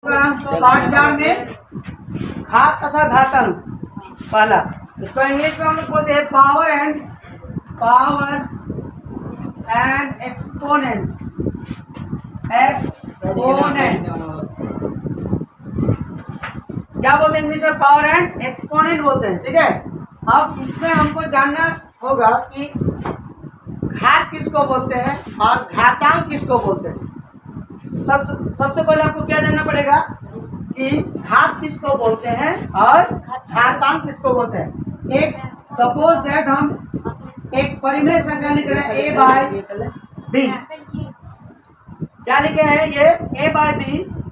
Part 4 में घात तथा घातांक पहला, इसको इंग्लिश में हम लोग बोलते हैं पावर एंड एक्सपोनेंट। क्या बोलते हैं इंग्लिश में? पावर एंड एक्सपोनेंट बोलते हैं। ठीक है, अब इसमें हमको जानना होगा कि घात किसको बोलते हैं और घातांक किसको बोलते हैं। सबसे पहले आपको क्या जानना पड़ेगा कि घात किसको बोलते हैं और घातांक किसको बोलते हैं। एक सपोज दैट हम एक परिमेय संख्या लिख रहे हैं a बाय b। क्या लिखे हैं ये? a बाय b,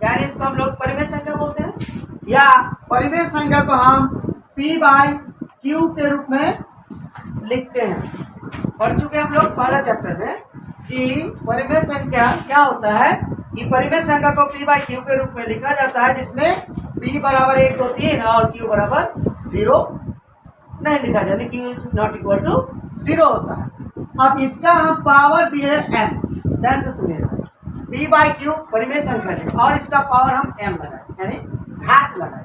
यानी इसको हम लोग परिमेय संख्या बोलते हैं, या परिमेय संख्या को हम p बाय q के रूप में लिखते हैं। पढ़ चुके हम लोग पहला चैप्टर में कि परिमेय संख्या क्या होता है कि परिमेय संख्या को p बाई q के रूप में लिखा जाता है, जिसमें p बराबर 1 2 3 और q बराबर 0 नहीं लिखा जाता, यानी q नॉट इक्वल टू 0 होता है। अब इसका हम पावर दिए m, ध्यान से सुनिएगा, p बाई q परिमेय संख्या है और इसका पावर हम m लगाए, यानी घात लगाए।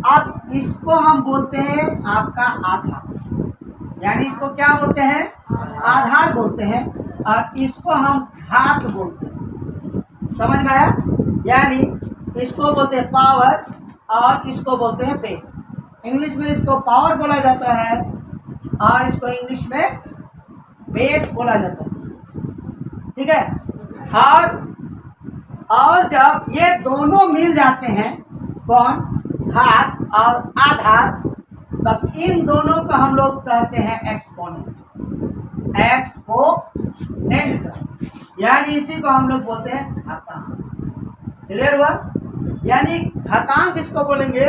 अब इसको हम बोलते हैं आपका आधार, यानी इसको क्या बोलते हैं? आधार बोलते हैं, और इसको हम घात बोलते हैं। समझ में आया? यानी इसको बोलते हैं पावर और इसको बोलते हैं बेस। इंग्लिश में इसको पावर बोला जाता है और इसको इंग्लिश में बेस बोला जाता है। ठीक है, और जब ये दोनों मिल जाते हैं, कौन? घात और आधार, तब इन दोनों को हम लोग कहते हैं एक्सपोनेंट। यानी इसी को हम लोग बोलते हैं घातांक। क्लियर हुआ? यानी घातांक किसको बोलेंगे?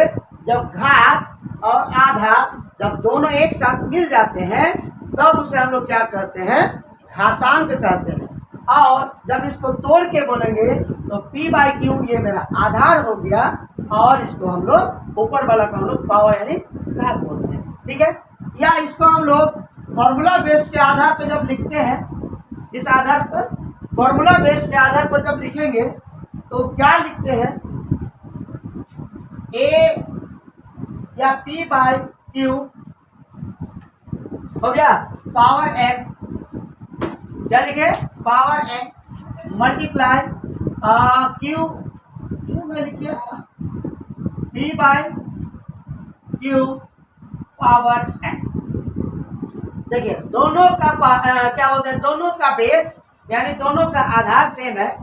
जब घात और आधार जब दोनों एक साथ मिल जाते हैं तब उसे हम लोग क्या कहते हैं? घातांक कहते हैं। और जब इसको तोड़ के बोलेंगे तो p बाई क्यू ये मेरा आधार हो गया, और इसको हम लोग ऊपर वाला को हम लोग पावर यानी घात बोलते हैं। ठीक है, या इसको हम लोग फॉर्मूला बेस के आधार पर जब लिखते हैं, इस आधार पर फॉर्मूला बेस के आधार पर जब लिखेंगे तो क्या लिखते हैं? a या p बाई क्यू हो गया पावर m, क्या लिखे? पावर m मल्टीप्लाई क्यू में लिखिए p by Q power m। देखिए दोनों का क्या बोलते हैं? दोनों का बेस यानी दोनों का आधार सेम है,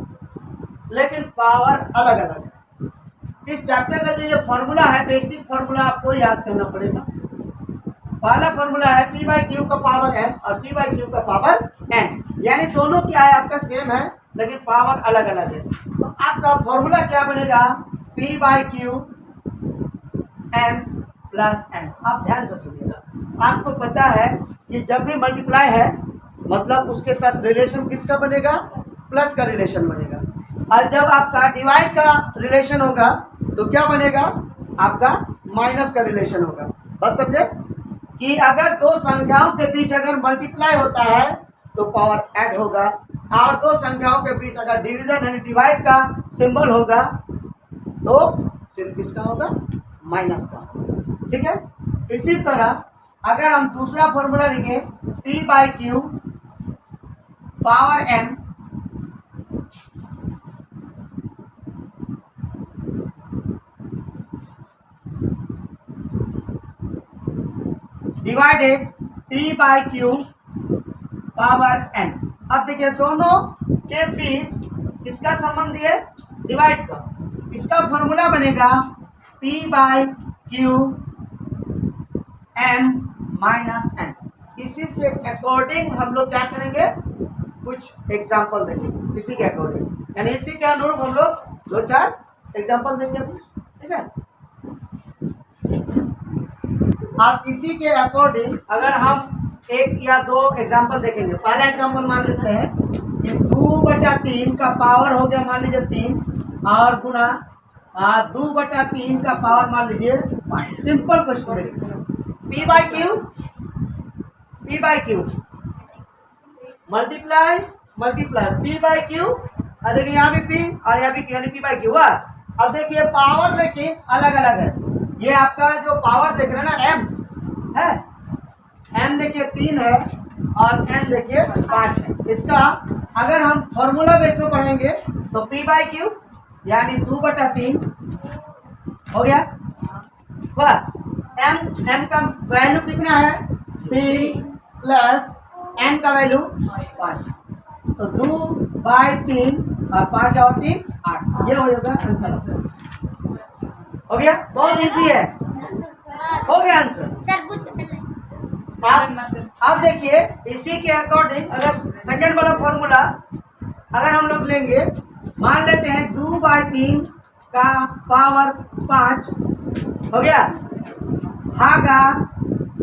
लेकिन पावर अलग अलग है। इस चैप्टर का जो ये फॉर्मूला है, बेसिक फॉर्मूला आपको याद करना पड़ेगा। पहला फॉर्मूला है p बाई क्यू का पावर m और p बाई क्यू का पावर n, यानी दोनों क्या है? आपका सेम है लेकिन पावर अलग अलग है। तो आपका फॉर्मूला क्या बनेगा? p by Q m plus n। आप ध्यान से सुनिएगा, आपको पता है कि जब भी मल्टीप्लाई है मतलब उसके साथ रिलेशन किसका बनेगा? प्लस का रिलेशन बनेगा। और जब आपका डिवाइड का रिलेशन होगा तो क्या बनेगा? आपका माइनस का रिलेशन होगा। बात समझे कि अगर दो संख्याओं के बीच अगर मल्टीप्लाई होता है तो पावर ऐड होगा, और दो संख्याओं के बीच अगर डिवीजन यानी डिवाइड का सिंबल होगा तो सिर्फ किसका होगा? माइनस का। ठीक है, इसी तरह अगर हम दूसरा फॉर्मूला लिखें p by Q power m divided p by Q power n। अब देखिए दोनों के बीच किसका संबंध है? डिवाइड का। इसका फॉर्मूला बनेगा p by Q m minus n। इसी से अकॉर्डिंग हम लोग क्या करेंगे? कुछ एग्जाम्पल देंगे इसी के अकॉर्डिंग, यानी इसी के अनुरूप हम लोग 2-4 एग्जाम्पल देंगे। ठीक है, आप इसी के अकॉर्डिंग अगर हम एक या दो एग्जाम्पल देखेंगे। पहला एग्जाम्पल मान लेते हैं कि 2/3 का पावर हो गया मान लीजिए 3, और गुना 2/3 का पावर मान लीजिए 5। Simple question. p by Q multiply p by Q, देखिए यहाँ भी p और यहाँ भी q, यानी p बाई क्यू हुआ। अब देखिए पावर लेकिन अलग अलग है। ये आपका जो पावर देख रहे हैं ना m है, m देखिए 3 है और n देखिए 5 है। इसका अगर हम फॉर्मूला बेस में पढ़ेंगे तो p/q यानी 2/3 हो गया। वह m का वैल्यू कितना है 3 प्लस n का वैल्यू 5, तो 2/3 और 5 और 3 8, ये हो जाएगा आंसर। हो गया, बहुत इजी है, हो गया आंसर। अब देखिए इसी के अकॉर्डिंग अगर सेकंड वाला फॉर्मूला अगर हम लोग लेंगे, मान लेते हैं 2/3 का पावर 5 हो गया भागा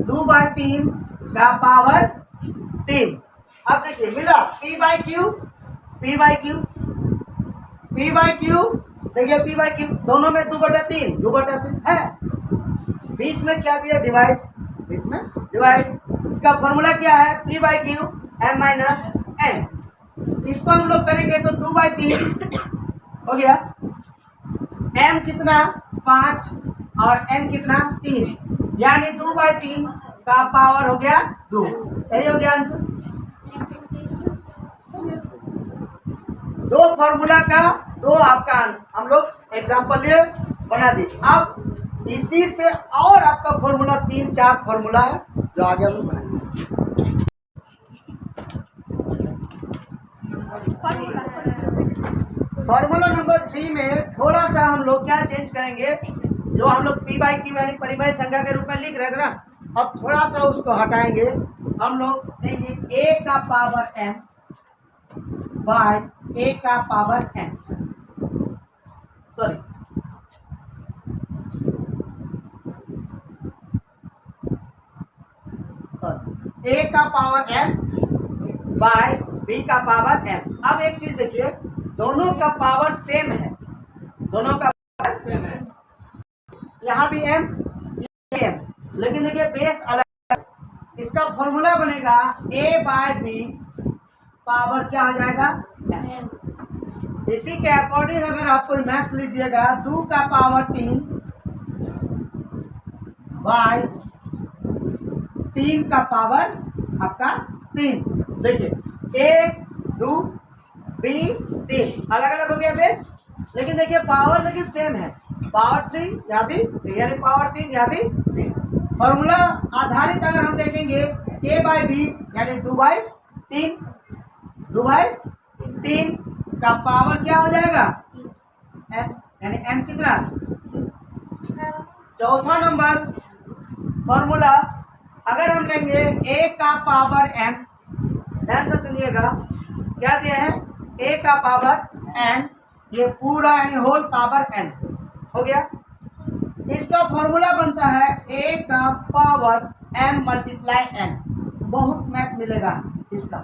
2/3 का पावर 3। अब देखिए मिला p/q देखिए p/q दोनों में 2/3 है, बीच में क्या दिया डिवाइड, बीच में डिवाइड। इसका फॉर्मूला क्या है p/q m-n। इसको हम लोग करेंगे तो 2/3 हो गया, m कितना 5 और n कितना 3, यानी 2/3 का पावर हो गया 2। यही हो गया आंसर। दो फॉर्मूला का दो आपका आंसर हम लोग एग्जाम्पल लिए बना दी। अब इसी से और आपका फॉर्मूला 3-4 फॉर्मूला है जो आगे हम लोग बनाएंगे। फॉर्मूला नंबर 3 में थोड़ा सा हम लोग क्या चेंज करेंगे, जो हम लोग p/q यानी परिमेय संख्या के रूप में लिख रहे थे ना, अब थोड़ा सा उसको हटाएंगे। हम लोग देंगे a का पावर m बाय a का पावर n, सॉरी a का पावर m बाय b का पावर m। अब एक चीज देखिए, दोनों का पावर सेम है, दोनों का पावर सेम है, यहाँ भी m लेकिन देखिए बेस अलग। इसका फॉर्मूला बनेगा a/b पावर क्या हो जाएगा m। इसी के अकॉर्डिंग अगर आपको मैथ लीजिएगा 2 का पावर 3 बाय 3 का पावर आपका 3। देखिए a 2 b 3 अलग अलग हो गया बेस, लेकिन देखिए पावर लेकिन सेम है, पावर 3 यहाँ भी 3 यानी पावर 3 यहाँ भी 3। फॉर्मूला आधारित अगर हम देखेंगे a/b यानी 2/3 का पावर क्या हो जाएगा m, यानी m कितना। चौथा नंबर फॉर्मूला अगर हम लेंगे a का पावर m, ध्यान से सुनिएगा क्या दिया है a का पावर n, ये पूरा यानी होल पावर n हो गया। इसका फॉर्मूला बनता है a का पावर m मल्टीप्लाई n। बहुत मैथ मिलेगा इसका,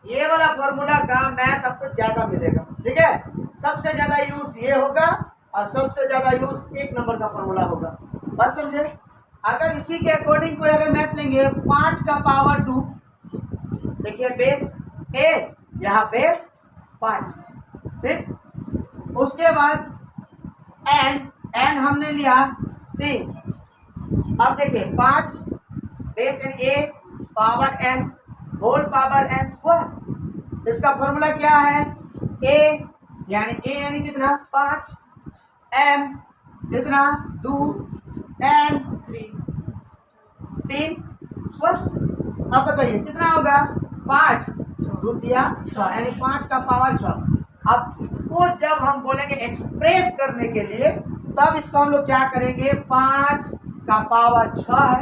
ये वाला फॉर्मूला का मैथ आपको ज्यादा मिलेगा, ठीक है। सबसे ज्यादा यूज ये होगा और सबसे ज्यादा यूज 1 नंबर का फॉर्मूला होगा, बात समझे। अगर इसी के अकॉर्डिंग कोई अगर मैथ लेंगे 5 का पावर 2, देखिए बेस a यहाँ बेस 5, ठीक। उसके बाद n हमने लिया 3। अब देखिए 5 base N a power n whole power n हुआ। इसका फॉर्मूला क्या है a यानी कितना 5, m कितना 2, n 3 हुआ। अब बताइए कितना होगा 5 2 दिया 6 यानी 5 का पावर 6। अब इसको जब हम बोलेंगे एक्सप्रेस करने के लिए, तब इसको हम लोग क्या करेंगे 5 का पावर 6 है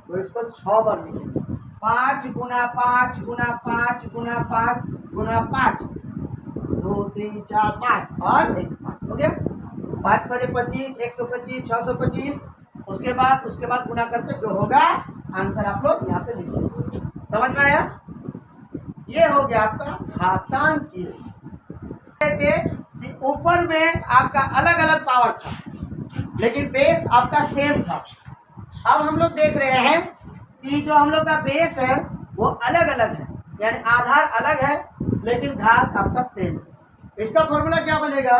तो इसको 6 बार लिखेंगे, 5 गुना 5 गुना 5 गुना 5 गुना 5 2 3 4 5 और 1 5 हो गया। 5 बजे 25 125 625, उसके बाद गुना करके जो होगा आंसर आप लोग यहाँ पे लिख लीजिए। समझ में आया, ये हो गया आपका घातांक के ऊपर में आपका अलग अलग पावर था लेकिन बेस आपका सेम था। अब हम लोग देख रहे हैं कि जो हम लोग का बेस है वो अलग अलग है, यानी आधार अलग है लेकिन घात आपका सेम है। इसका फॉर्मूला क्या बनेगा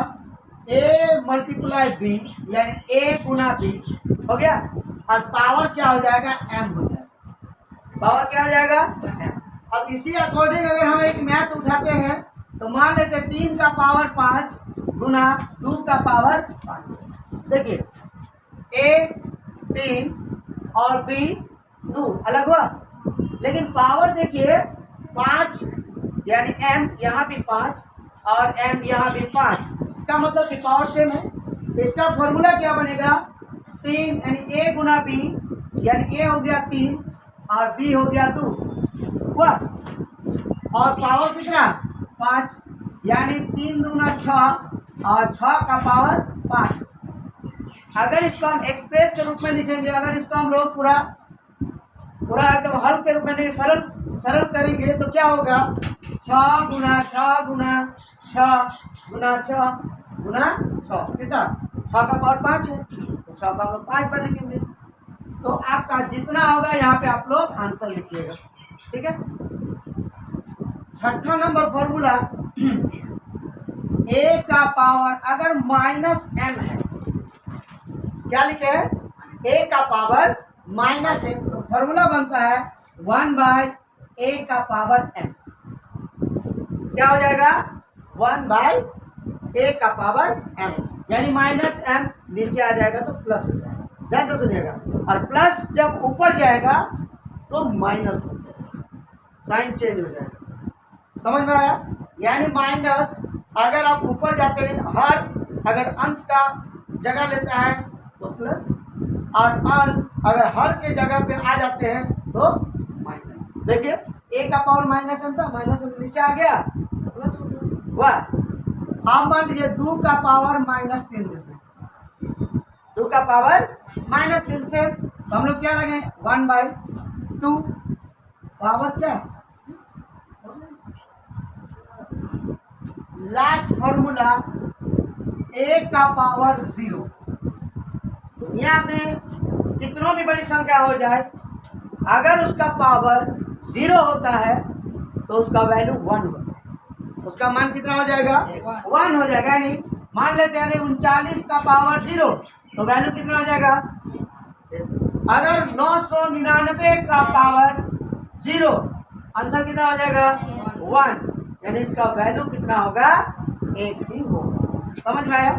ए मल्टीप्लाई बी यानी ए गुना बी हो गया, और पावर क्या हो जाएगा, एम हो जाएगा। पावर क्या हो जाएगा, एम। अब इसी अकॉर्डिंग अगर हम एक मैथ उठाते हैं तो मान लेते हैं 3 का पावर 5 गुना 2 का पावर 5। देखिए ए 3 और बी 2 अलग हुआ, लेकिन पावर देखिए 5 यानी एम यहाँ भी 5 और एम यहाँ भी 5, इसका मतलब कि पावर सेम है। इसका फॉर्मूला क्या बनेगा, 3 यानी ए गुना बी यानी ए हो गया 3 और बी हो गया 2 हुआ, और पावर कितना 5 यानी 3 दूना 6 और 6 का पावर 5। अगर इसको हम एक्सप्रेस के रूप में लिखेंगे, अगर इसको हम लोग पूरा एकदम हल के रूप में नहीं सरल करेंगे तो क्या होगा, 6 गुना 6 गुना 6 गुना 6 गुना 6 कितना, 6 का पावर 5 है तो 6 का हम लोग 5 पर लिखेंगे। तो आपका जितना होगा यहाँ पे आप लोग आंसर लिखिएगा, ठीक है। छठा नंबर फॉर्मूला, ए का पावर अगर माइनस एम है, क्या लिखे हैं, ए का पावर माइनस एम, तो फॉर्मूला बनता है 1/a का पावर m। क्या हो जाएगा, 1/a का पावर m यानी माइनस m नीचे आ जाएगा तो प्लस हो जाएगा, ध्यान से सुनिएगा। और प्लस जब ऊपर जाएगा तो माइनस हो जाएगा, साइन चेंज हो जाएगा, समझ में आया। यानी माइनस अगर आप ऊपर जाते हैं, हर अगर अंश का जगह लेता है तो प्लस, और अंश अगर हर के जगह पे आ जाते हैं तो माइनस। देखिए ए का पावर माइनस एम था, माइनस एम नीचे आ गया तो प्लस हुआ। आप मान लीजिए 2 का पावर -3 देते हैं, 2 का पावर -3 से तो हम लोग क्या लगे 1/2 पावर क्या, लास्ट फॉर्मूला ए का पावर 0। दुनिया में कितनों भी बड़ी संख्या हो जाए, अगर उसका पावर 0 होता है तो उसका वैल्यू 1 होता है, उसका मान कितना हो जाएगा, 1 हो जाएगा। यानी मान लेते हैं 39 का पावर 0 तो वैल्यू कितना हो जाएगा, अगर 999 का पावर 0 आंसर कितना हो जाएगा 1, यानी इसका वैल्यू कितना होगा, 1 ही होगा। समझ में आया।